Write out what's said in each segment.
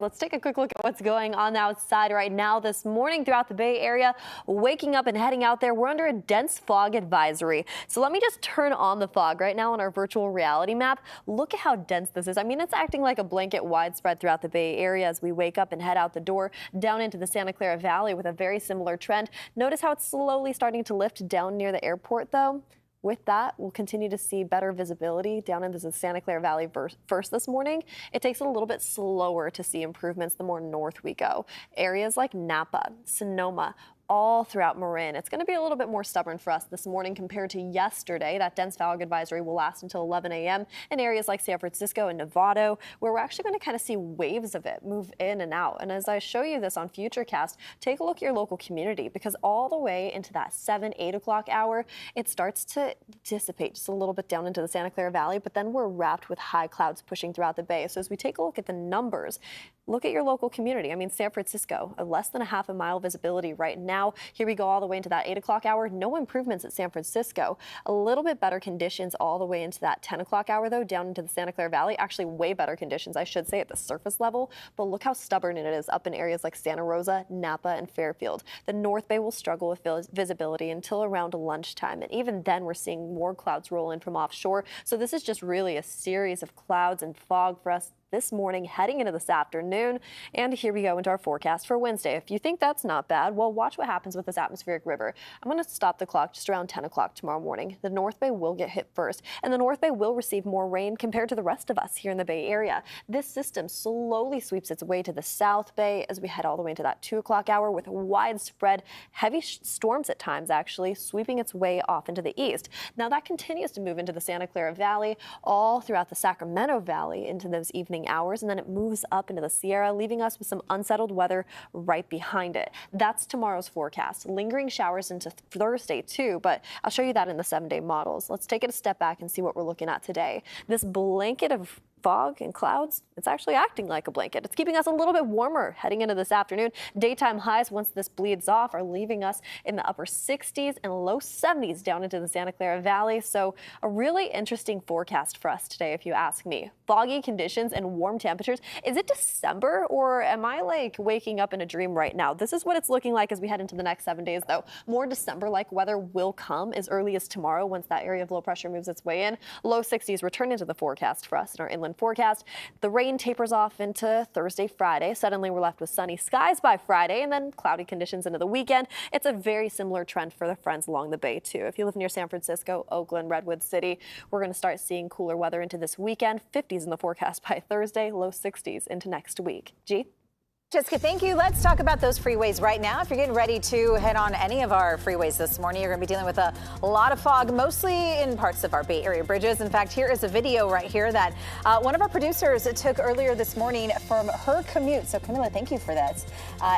Let's take a quick look at what's going on outside right now this morning throughout the Bay Area. Waking up and heading out there, we're under a dense fog advisory. So let me just turn on the fog right now on our virtual reality map. Look at how dense this is. I mean, it's acting like a blanket widespread throughout the Bay Area as we wake up and head out the door down into the Santa Clara Valley with a very similar trend. Notice how it's slowly starting to lift down near the airport, though. With that, we'll continue to see better visibility down into the Santa Clara Valley first this morning. It takes a little bit slower to see improvements the more north we go. Areas like Napa, Sonoma, all throughout Marin. It's going to be a little bit more stubborn for us this morning compared to yesterday. That dense fog advisory will last until 11 a.m. in areas like San Francisco and Novato, where we're actually going to kind of see waves of it move in and out. And as I show you this on Futurecast, take a look at your local community, because all the way into that 8 o'clock hour, it starts to dissipate just a little bit down into the Santa Clara Valley, but then we're wrapped with high clouds pushing throughout the bay. So as we take a look at the numbers, look at your local community. I mean, San Francisco, less than a half a mile visibility right now. Here we go all the way into that 8 o'clock hour. No improvements at San Francisco. A little bit better conditions all the way into that 10 o'clock hour, though, down into the Santa Clara Valley. Actually, way better conditions, I should say, at the surface level. But look how stubborn it is up in areas like Santa Rosa, Napa, and Fairfield. The North Bay will struggle with visibility until around lunchtime. And even then, we're seeing more clouds roll in from offshore. So this is just really a series of clouds and fog for us this morning heading into this afternoon. And here we go into our forecast for Wednesday. If you think that's not bad, well, watch what happens with this atmospheric river. I'm going to stop the clock just around 10 o'clock tomorrow morning. The North Bay will get hit first, and the North Bay will receive more rain compared to the rest of us here in the Bay Area. This system slowly sweeps its way to the South Bay as we head all the way into that 2 o'clock hour, with widespread heavy storms at times actually sweeping its way off into the east. Now that continues to move into the Santa Clara Valley, all throughout the Sacramento Valley into those evening hours, and then it moves up into the Sierra, leaving us with some unsettled weather right behind it. That's tomorrow's forecast. Lingering showers into Thursday too, but I'll show you that in the 7-day models. Let's take it a step back and see what we're looking at today. This blanket of fog and clouds, it's actually acting like a blanket. It's keeping us a little bit warmer heading into this afternoon. Daytime highs, once this bleeds off, are leaving us in the upper 60s and low 70s down into the Santa Clara Valley. So a really interesting forecast for us today, if you ask me. Foggy conditions and warm temperatures. Is it December, or am I like waking up in a dream right now? This is what it's looking like as we head into the next 7 days, though. More December-like weather will come as early as tomorrow once that area of low pressure moves its way in. Low 60s return into the forecast for us in our inland forecast. The rain tapers off into Thursday, Friday. Suddenly we're left with sunny skies by Friday, and then cloudy conditions into the weekend. It's a very similar trend for the friends along the bay too. If you live near San Francisco, Oakland, Redwood City, we're going to start seeing cooler weather into this weekend. 50s in the forecast by Thursday, low 60s into next week. G? Jessica, thank you. Let's talk about those freeways right now. If you're getting ready to head on any of our freeways this morning, you're going to be dealing with a lot of fog, mostly in parts of our Bay Area bridges. In fact, here is a video right here that one of our producers took earlier this morning from her commute. So Camilla, thank you for that.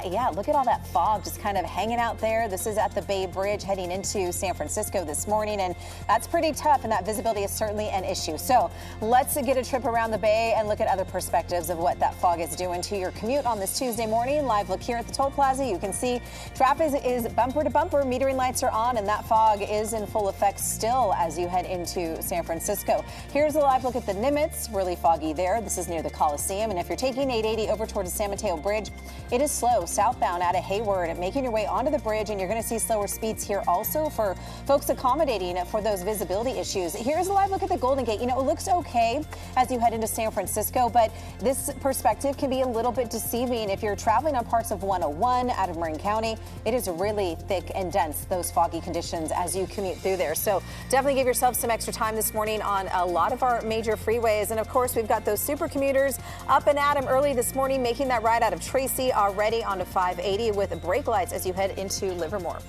Yeah, look at all that fog just kind of hanging out there. This is at the Bay Bridge heading into San Francisco this morning, and that's pretty tough, and that visibility is certainly an issue. So let's get a trip around the Bay and look at other perspectives of what that fog is doing to your commute on this Tuesday morning. Live look here at the toll plaza. You can see traffic is bumper to bumper. Metering lights are on, and that fog is in full effect still as you head into San Francisco. Here's a live look at the Nimitz. Really foggy there. This is near the Coliseum. And if you're taking 880 over towards the San Mateo Bridge, it is slow southbound out of Hayward, making your way onto the bridge, and you're going to see slower speeds here also for folks accommodating for those visibility issues. Here's a live look at the Golden Gate. You know, it looks okay as you head into San Francisco, but this perspective can be a little bit deceiving. If you're traveling on parts of 101 out of Marin County, it is really thick and dense, those foggy conditions as you commute through there. So definitely give yourself some extra time this morning on a lot of our major freeways. And of course, we've got those super commuters up and at 'em early this morning, making that ride out of Tracy already onto 580 with brake lights as you head into Livermore.